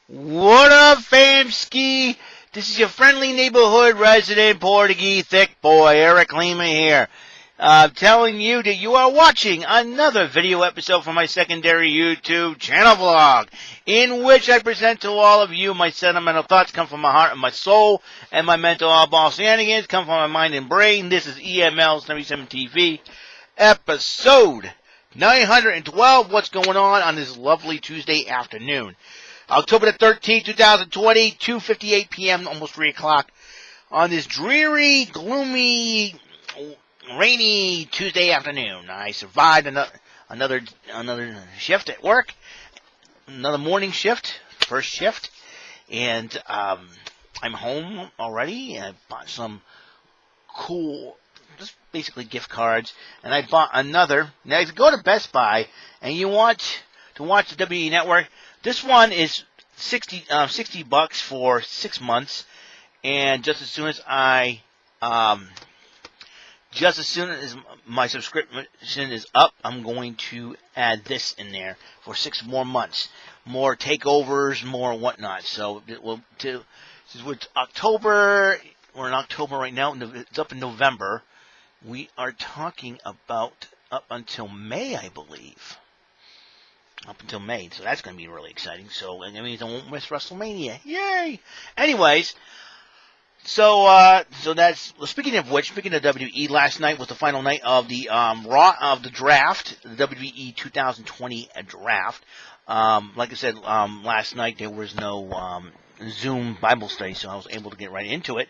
What up, famski? This is your friendly neighborhood resident Portuguese thick boy, Eric Lima here. Telling you that you are watching another video episode from my secondary YouTube channel vlog, in which I present to all of you my sentimental thoughts come from my heart and my soul, and my mental oddball shenanigans come from my mind and brain. This is EML77 TV, episode 912. What's going on this lovely Tuesday afternoon? October the 13th, 2020, 2:58 p.m., almost 3 o'clock, on this dreary, gloomy, rainy Tuesday afternoon. I survived another shift at work, another morning shift, first shift, and I'm home already. I bought some cool, just basically gift cards, and I bought another. Now, if you go to Best Buy and you want to watch the WWE Network, this one is $60 for 6 months, and just as soon as my subscription is up, I'm going to add this in there for 6 more months, more takeovers, more whatnot. So since we're October, we're in October right now. It's up in November. We are talking about up until May, I believe. Up until May, so that's going to be really exciting. So that means I won't miss WrestleMania. Yay! Anyways, so that's, speaking of WWE, last night was the final night of the Raw of the draft, the WWE 2020 draft. Like I said, last night there was no Zoom Bible study, so I was able to get right into it.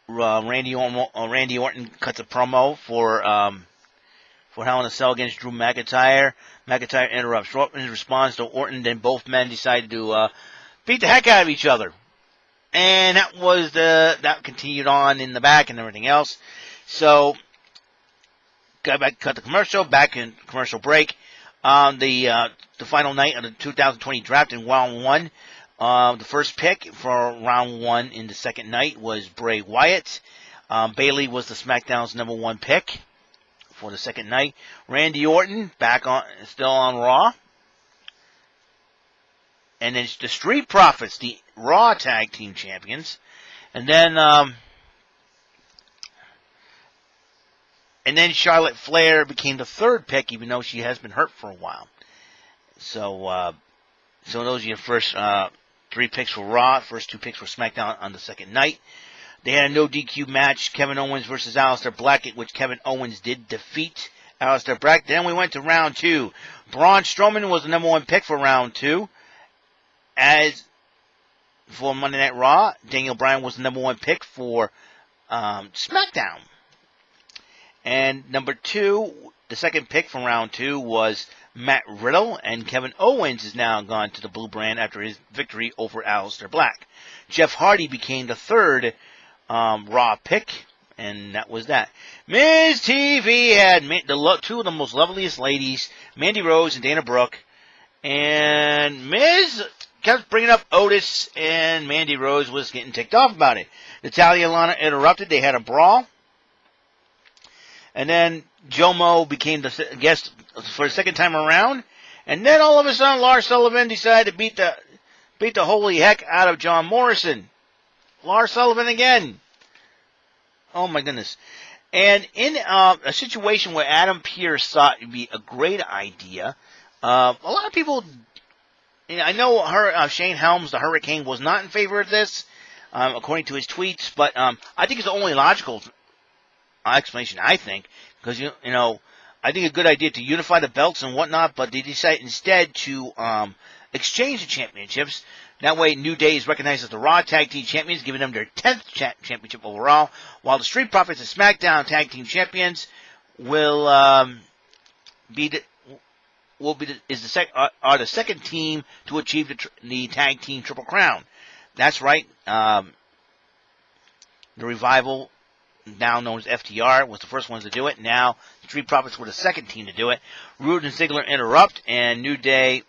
Randy Orton cuts a promo for Hell in a Cell against Drew McIntyre. McIntyre interrupts Orton's response to Orton, then both men decided to beat the heck out of each other. And that continued on in the back and everything else. So, cut the commercial, back in commercial break. The final night of the 2020 draft in round one. The first pick for round one in the second night was Bray Wyatt. Bayley was the SmackDown's number one pick for the second night. Randy Orton still on Raw. And then the Street Profits, the Raw Tag Team Champions. And then Charlotte Flair became the third pick, even though she has been hurt for a while. So those are your first 3 picks for Raw, first 2 picks for SmackDown on the second night. They had a no DQ match, Kevin Owens versus Aleister Black, which Kevin Owens did defeat Aleister Black. Then we went to round 2. Braun Strowman was the number 1 pick for round 2. As for Monday Night Raw, Daniel Bryan was the number 1 pick for SmackDown. And number 2, the second pick from round 2 was Matt Riddle, and Kevin Owens is now gone to the blue brand after his victory over Aleister Black. Jeff Hardy became the third Raw pick, and that was that. Ms. TV had two of the most loveliest ladies, Mandy Rose and Dana Brooke, and Miz kept bringing up Otis, and Mandy Rose was getting ticked off about it. Natalya and Lana interrupted. They had a brawl, and then Jomo became the guest for the second time around, and then all of a sudden Lars Sullivan decided to beat the holy heck out of John Morrison. Lars Sullivan again. Oh my goodness. And in a situation where Adam Pearce thought it would be a great idea, a lot of people, I know Shane Helms, the Hurricane, was not in favor of this, according to his tweets, but I think it's the only logical explanation, I think, because, I think a good idea to unify the belts and whatnot, but they decided instead to exchange the championships. That way, New Day is recognized as the Raw Tag Team Champions, giving them their 10th championship overall, while the Street Profits and SmackDown Tag Team Champions are the second team to achieve the Tag Team Triple Crown. That's right. The Revival, now known as FTR, was the first ones to do it. Now, the Street Profits were the second team to do it. Rude and Ziggler interrupt, and New Day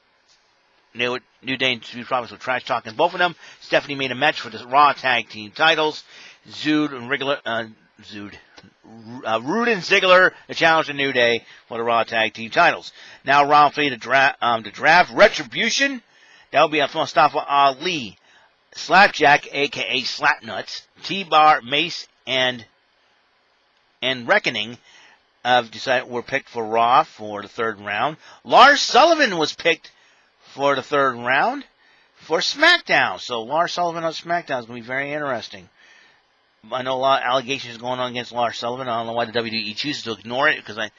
and Street Profits were trash talking both of them. Stephanie made a match for the Raw Tag Team titles. Rude and Ziggler to challenge the New Day for the Raw Tag Team titles. Now round 3 the draft. Retribution That will be on Mustafa Ali, Slapjack, a.k.a. Slapnuts, T-Bar, Mace, and Reckoning decided were picked for Raw for the third round. Lars Sullivan was picked for the third round for SmackDown. So Lars Sullivan on SmackDown is going to be very interesting. I know a lot of allegations going on against Lars Sullivan. I don't know why the WWE chooses to ignore it, because I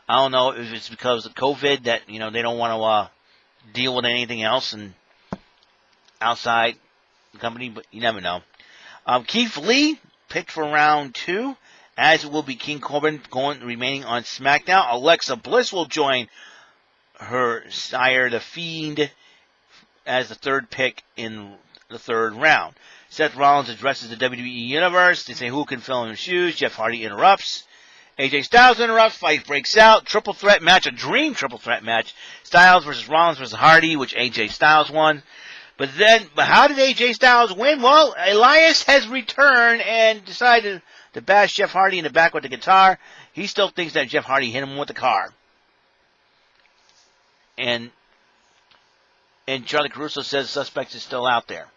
don't know if it's because of COVID that, you know, they don't want to deal with anything else and outside the company, but you never know. Keith Lee picked for round 2, as it will be King Corbin remaining on SmackDown. Alexa Bliss will join her sire, The Fiend, as the third pick in the third round. Seth Rollins addresses the WWE Universe. They say who can fill in his shoes. Jeff Hardy interrupts. AJ Styles interrupts. Fight breaks out. Triple threat match, a dream triple threat match. Styles versus Rollins versus Hardy, which AJ Styles won. But how did AJ Styles win? Well, Elias has returned and decided to bash Jeff Hardy in the back with the guitar. He still thinks that Jeff Hardy hit him with the car. And Charlie Caruso says suspect is still out there.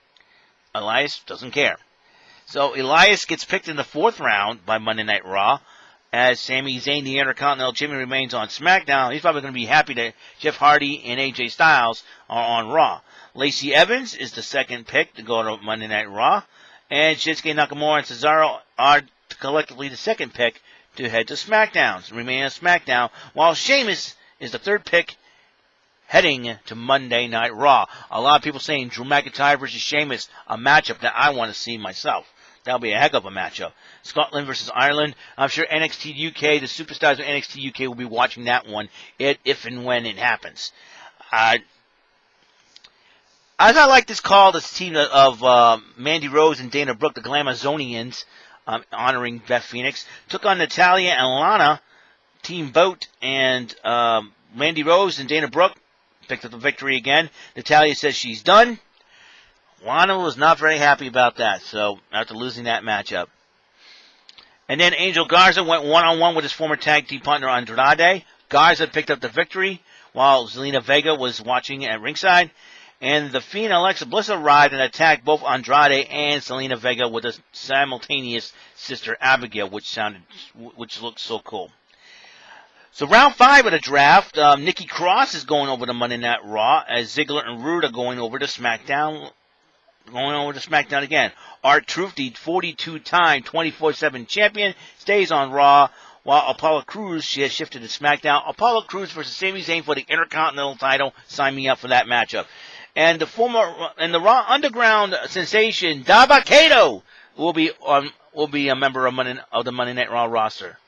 Elias doesn't care. So Elias gets picked in the 4th round by Monday Night Raw, as Sami Zayn, the Intercontinental Champion, remains on SmackDown. He's probably going to be happy that Jeff Hardy and AJ Styles are on Raw. Lacey Evans is the second pick to go to Monday Night Raw, and Shinsuke Nakamura and Cesaro are collectively the second pick to head to SmackDown, remain on SmackDown, while Sheamus is the third pick heading to Monday Night Raw. A lot of people saying Drew McIntyre versus Sheamus, a matchup that I want to see myself. That'll be a heck of a matchup. Scotland versus Ireland. I'm sure NXT UK, the superstars of NXT UK, will be watching that one if and when it happens. As I like this call, this team of Mandy Rose and Dana Brooke, the Glamazonians, honoring Beth Phoenix, took on Natalya and Lana, Team Boat, and Mandy Rose and Dana Brooke picked up the victory again. Natalya says she's done. Lana was not very happy about that, so after losing that matchup. And then Angel Garza went one-on-one with his former tag team partner Andrade. Garza picked up the victory, while Zelina Vega was watching at ringside. And the Fiend Alexa Bliss arrived and attacked both Andrade and Zelina Vega with a simultaneous Sister Abigail, which looked so cool. So round 5 of the draft, Nikki Cross is going over to Monday Night Raw, as Ziggler and Rude are going over to SmackDown. Again. R-Truth, the 42-time 24/7 champion, stays on Raw, while Apollo Crews, she has shifted to SmackDown. Apollo Crews versus Sami Zayn for the Intercontinental title. Sign me up for that matchup. And the Raw Underground sensation Dabba-Kato will be a member of the Monday Night Raw roster.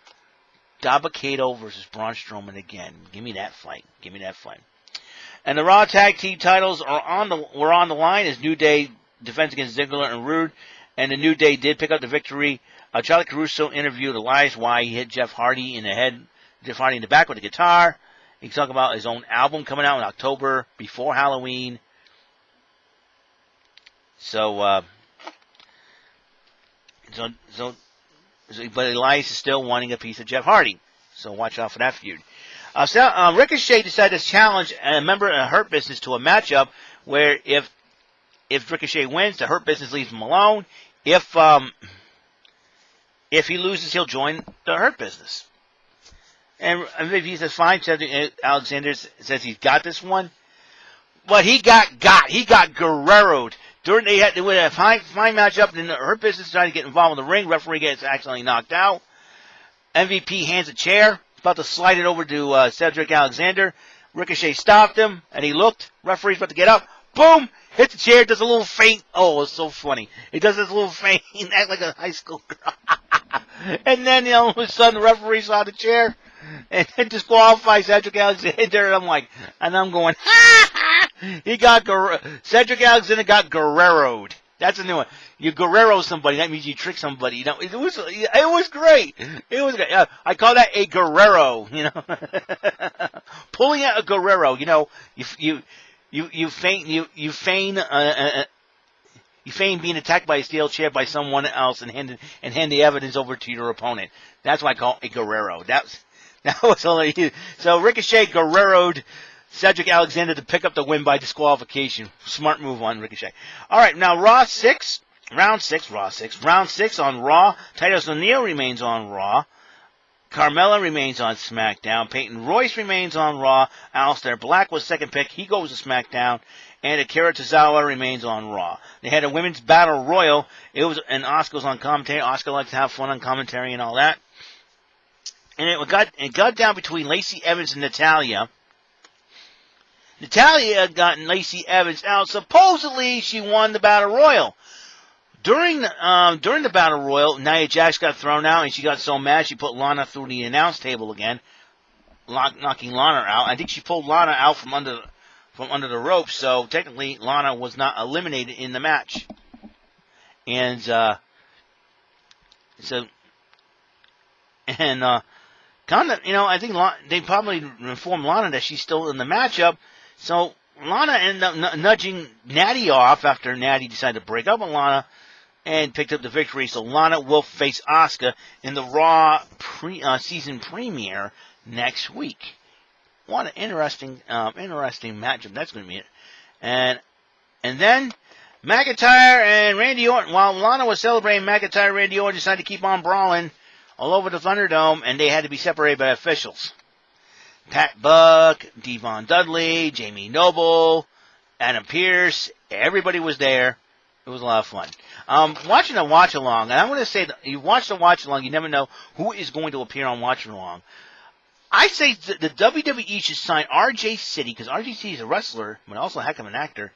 Dabba-Kato versus Braun Strowman again. Give me that fight. And the Raw Tag Team titles were on the line as New Day defends against Ziggler and Rude, and the New Day did pick up the victory. Charlie Caruso interviewed Elias why he hit Jeff Hardy in the back with the guitar. He talked about his own album coming out in October before Halloween. But Elias is still wanting a piece of Jeff Hardy, so watch out for that feud. Ricochet decided to challenge a member of Hurt Business to a matchup where if Ricochet wins, the Hurt Business leaves him alone. If he loses, he'll join the Hurt Business. And he says, fine. Alexander says he's got this one. But he got Guerrero'd. They had a fine matchup, and the Hurt Business tried to get involved in the ring. Referee gets accidentally knocked out. MVP hands a chair. About to slide it over to Cedric Alexander. Ricochet stopped him, and he looked. Referee's about to get up. Boom! Hits the chair, does a little feint. Oh, it's so funny. He does this little feint, act like a high school girl. And then, all of a sudden, the referee saw the chair, and then disqualifies Cedric Alexander. And I'm going, Cedric Alexander got Guerrero'd. That's a new one. You Guerrero somebody, that means you trick somebody. It was great. It was great. I call that a Guerrero, Pulling out a Guerrero, you feign being attacked by a steel chair by someone else and hand the evidence over to your opponent. That's what I call a Guerrero. That was only so Ricochet Guerrero'd Cedric Alexander to pick up the win by disqualification. Smart move on Ricochet. All right, now Round 6 on Raw. Titus O'Neil remains on Raw. Carmella remains on SmackDown. Peyton Royce remains on Raw. Aleister Black was second pick. He goes to SmackDown. And Akira Tozawa remains on Raw. They had a women's battle royal. And Asuka was on commentary. Asuka likes to have fun on commentary and all that. And it got down between Lacey Evans and Natalya. Natalya had gotten Lacey Evans out. Supposedly, she won the battle royal. During the battle royal, Nia Jax got thrown out, and she got so mad she put Lana through the announce table again, knocking Lana out. I think she pulled Lana out from under the ropes, so technically Lana was not eliminated in the match. And I think they probably informed Lana that she's still in the matchup. So Lana ended up nudging Natty off after Natty decided to break up with Lana and picked up the victory. So Lana will face Asuka in the Raw season premiere next week. What an interesting matchup that's going to be. And then McIntyre and Randy Orton. While Lana was celebrating, McIntyre and Randy Orton decided to keep on brawling all over the Thunderdome, and they had to be separated by officials. Pat Buck, Devon Dudley, Jamie Noble, Adam Pearce, everybody was there. It was a lot of fun. Watching a watch-along, and I'm going to say that you watch the watch-along, you never know who is going to appear on watch-along. I say the WWE should sign RJ City, because RJ City is a wrestler, but also a heck of an actor.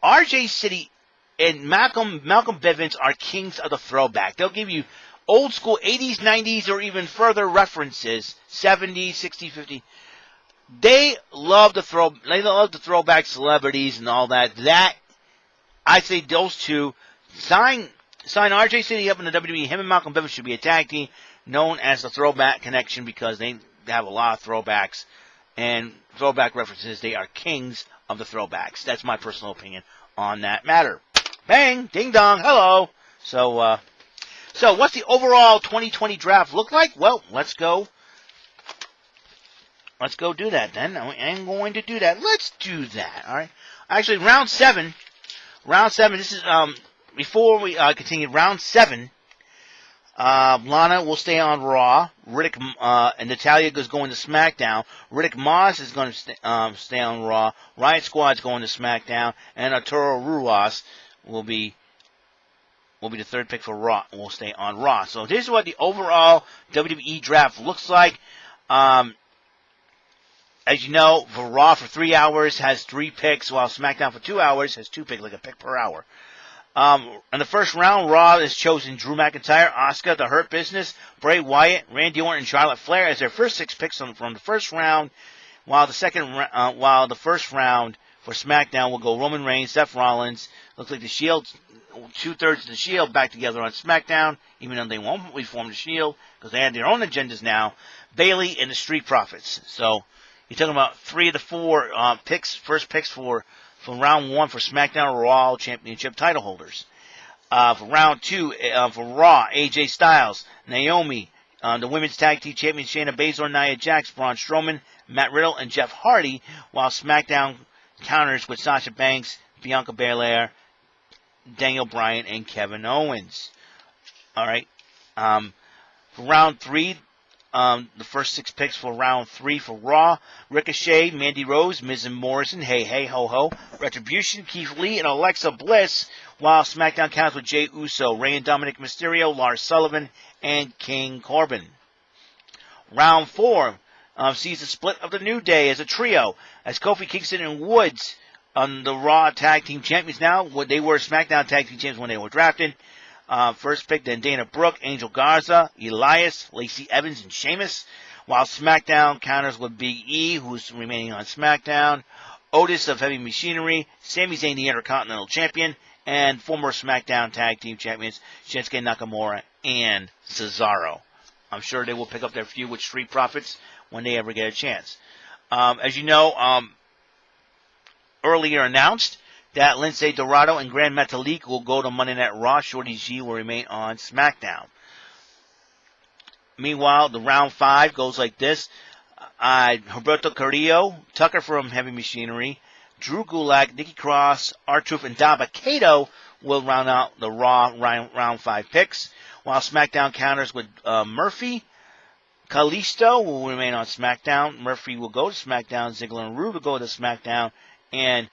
RJ City and Malcolm Bivens are kings of the throwback. They'll give you old school 80s, 90s, or even further references, 70s, 60s, 50s. They love the throwback celebrities and all that. I say those two sign RJ City up in the WWE. Him and Malcolm Bivens should be a tag team known as the Throwback Connection because they have a lot of throwbacks and throwback references. They are kings of the throwbacks. That's my personal opinion on that matter. Bang, ding dong, hello. So what's the overall 2020 draft look like? Well, let's go do that then. I'm going to do that. Let's do that, all right? Actually, round 7, this is, before we continue, round 7, Lana will stay on Raw. And Natalya is going to SmackDown. Riddick Moss is going to stay on Raw. Riot Squad's going to SmackDown. And Arturo Ruas will be the third pick for Raw and will stay on Raw. So this is what the overall WWE draft looks like. As you know, for Raw for 3 hours has 3 picks, while SmackDown for 2 hours has 2 picks, like a pick per hour. In the first round, Raw has chosen Drew McIntyre, Asuka, The Hurt Business, Bray Wyatt, Randy Orton, and Charlotte Flair as their first 6 picks from the first round, while the first round for SmackDown will go Roman Reigns, Seth Rollins. Looks like the Shield, 2/3 of the Shield back together on SmackDown, even though they won't reform the Shield because they have their own agendas now. Bayley and the Street Profits. So you're talking about 3 of the 4 first picks for round 1 for SmackDown Raw Championship title holders. For round 2, for Raw, AJ Styles, Naomi, the Women's Tag Team Champions Shayna Baszler, Nia Jax, Braun Strowman, Matt Riddle, and Jeff Hardy, while SmackDown counters with Sasha Banks, Bianca Belair, Daniel Bryan, and Kevin Owens. All right. For round 3, the first 6 picks for round 3 for Raw: Ricochet, Mandy Rose, Miz and Morrison, Hey Hey Ho Ho, Retribution, Keith Lee, and Alexa Bliss, while SmackDown counters with Jey Uso, Rey and Dominic Mysterio, Lars Sullivan, and King Corbin. Round 4 sees the split of the New Day as a trio, as Kofi Kingston and Woods on the Raw Tag Team Champions now. They were SmackDown Tag Team Champions when they were drafted. First pick, then Dana Brooke, Angel Garza, Elias, Lacey Evans, and Sheamus, while SmackDown counters with Big E, who's remaining on SmackDown, Otis of Heavy Machinery, Sami Zayn, the Intercontinental Champion, and former SmackDown Tag Team Champions Shinsuke Nakamura and Cesaro. I'm sure they will pick up their feud with Street Profits when they ever get a chance. As you know, earlier announced that Lince Dorado and Gran Metalik will go to Monday Night Raw. Shorty G will remain on SmackDown. Meanwhile, the round 5 goes like this. Roberto Carrillo, Tucker from Heavy Machinery, Drew Gulak, Nikki Cross, R-Truth, and Daba Kato will round out the Raw round 5 picks, while SmackDown counters with Murphy. Kalisto will remain on SmackDown. Murphy will go to SmackDown. Ziggler and Rude will go to SmackDown. And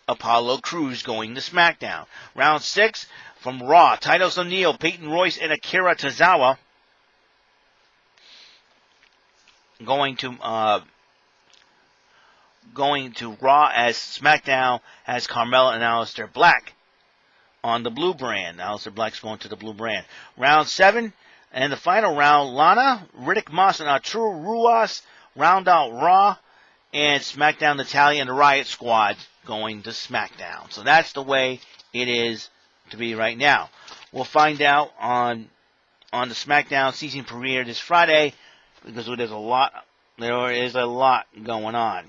Apollo Crews going to SmackDown. Round 6 from Raw. Titus O'Neil, Peyton Royce, and Akira Tozawa going to Raw, as SmackDown has Carmella and Aleister Black on the blue brand. Aleister Black's going to the blue brand. Round 7. And the final round, Lana, Riddick Moss, and Arturo Ruas round out Raw, and SmackDown, Natalya, and the Riot Squad going to SmackDown. So that's the way it is to be right now. We'll find out on the SmackDown season premiere this Friday, because there is a lot going on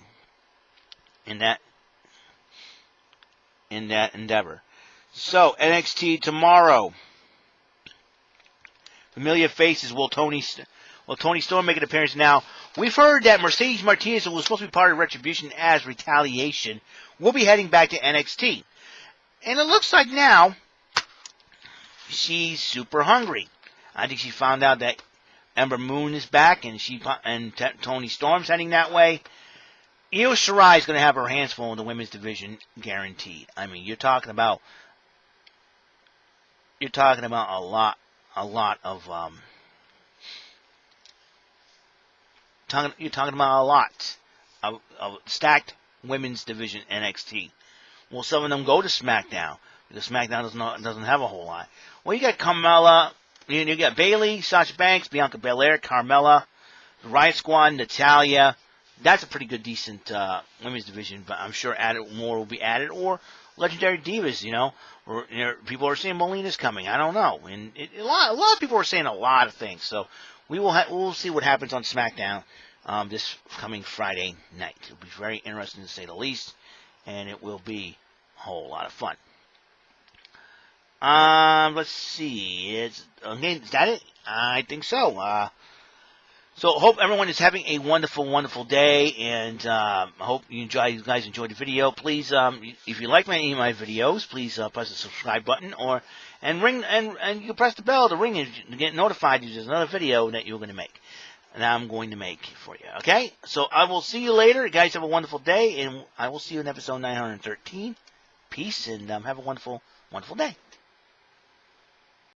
in that endeavor. So NXT tomorrow. Familiar faces. Will Tony Storm make an appearance now? We've heard that Mercedes Martinez, who was supposed to be part of Retribution as Retaliation, will be heading back to NXT. And it looks like now she's super hungry. I think she found out that Ember Moon is back, and Tony Storm's heading that way. Io Shirai is going to have her hands full in the women's division, guaranteed. I mean, you're talking about a lot of stacked women's division NXT. Will some of them go to SmackDown? Because SmackDown doesn't have a whole lot. Well, you got Carmella, you got Bayley, Sasha Banks, Bianca Belair, Carmella, the Riot Squad, Natalya. That's a pretty good, decent women's division, but I'm sure more will be added, or Legendary Divas, or people are saying Molina's coming. I don't know, and a lot of people are saying a lot of things. So we'll see what happens on SmackDown this coming Friday night. It'll be very interesting to say the least, and it will be a whole lot of fun. Let's see. Is that it? I think so. So I hope everyone is having a wonderful, wonderful day, and I hope you guys enjoyed the video. Please, if you like any of my videos, please press the subscribe button, and you press the bell to ring and get notified if there's another video that you're going to make, and I'm going to make for you. Okay? So I will see you later. You guys have a wonderful day, and I will see you in episode 913. Peace, and have a wonderful, wonderful day.